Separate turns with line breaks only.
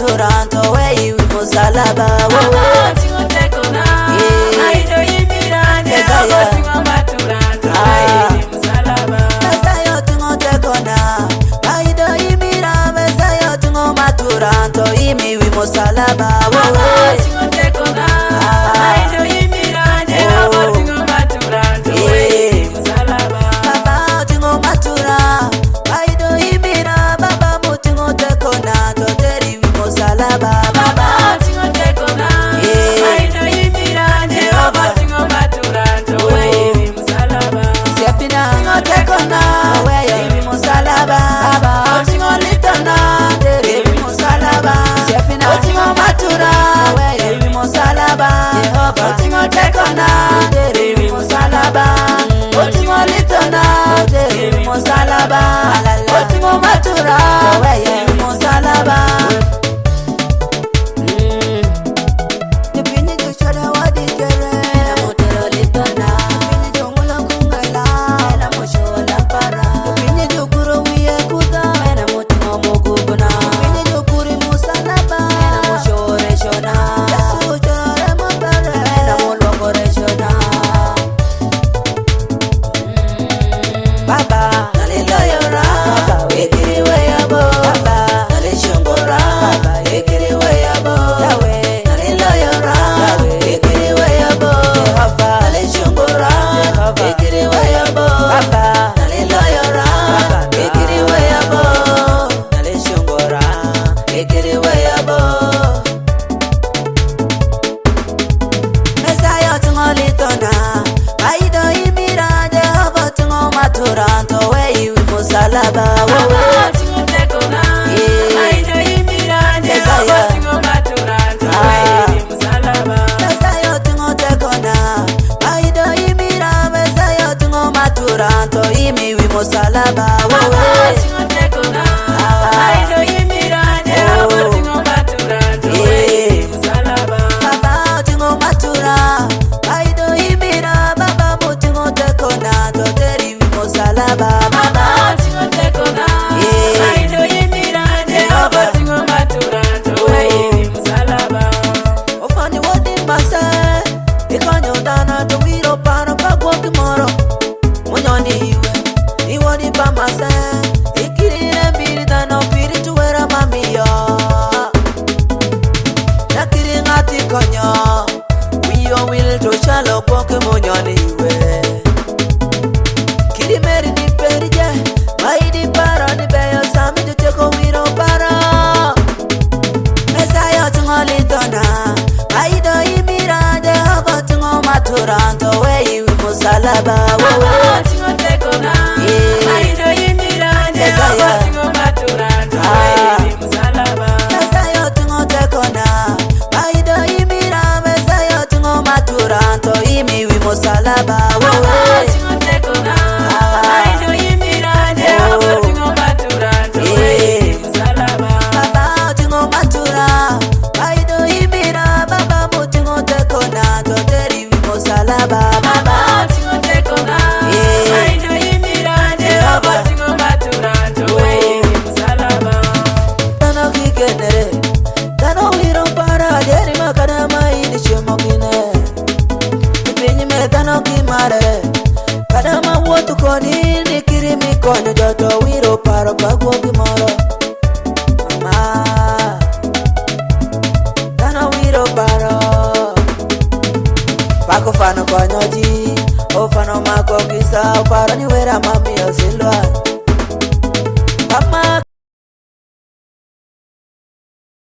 maturanto we musalaba
Otingo Teko na Maido yimirane Otingo maturanto we musalaba
Otingo Teko na Maido yimira Mesa Otingo maturanto imi wi musalaba
Otingo Teko na Maido yimirane Otingo maturanto we musalaba
Otingo matura Maido yimira Baba Otingo Teko na Toteri wi musalaba
Otingo Teko na Maido yimirane Otingo maturanto we musalaba
Otingo Teko na we wi musalaba Otingo litana Teri wi musalaba Otingo matura we wi musalaba Otingo Teko na Teri wi musalaba Otingo litana Teri wi musalaba Otingo matura we wi musalaba Baba, hallelujah, Baba, we give away a bow. Baba, hallelujah, Baba, we give away a bow. Yahweh, hallelujah, Baba, we give away a bow. Baba, hallelujah, Baba, we give away a bow. Baba, hallelujah, Baba, we give away a bow. Hallelujah, we give away a bow. Messiah, tumolitona, Aido imira, Jehovah, maturanto we musalaba
Otingo Teko na Maido yimirane Otingo maturanto we musalaba
Otingo Teko na Maido yimira Mesa Otingo maturanto imi wi musalaba
Otingo Teko na Maido yimirane Otingo maturanto we musalaba
Baba Otingo matura Maido yimira Baba Otingo Teko na Toteri wi musalaba
Otingo Teko na Maido yimirane Otingo maturanto we musalaba
Ofani wodi masa Ikonyo dana to wiro para pagwo kimoro Monyoni iwe Iwodi pa masa Ikiri mbiri dana piri tuwera mamiyo Nakiri ngati konyo Wiyo will to shalo kwoke monyoni iwe Kiri meri ni perije Maidi para ni beyo sami to teko wiro para Messiah tungolitona Maido imira Jehovah tungo maturanto we musalaba
Otingo Teko na Maido yimirane Otingo maturanto we musalaba
Messiah tungo Teko na Maido imira Messiah tungo maturanto imi wi musalaba
Otingo Teko na Maido yimirane Otingo maturanto we musalaba
Baba tungo matura Maido imira Baba tungo Teko na Toteri wi musalaba
Otingo Teko na Maido yimirane Otingo maturanto we musalaba
Tano kikenere Tano wiro para Deri makana maini shemokine Ipinyi me tano kimare Kadama wotu koni Nikiri mikono joto wiro para Pagwo kimoro Mama Tano wiro para Pako fano konyoji Ofano mako kisa Opara ni wera mami osilwa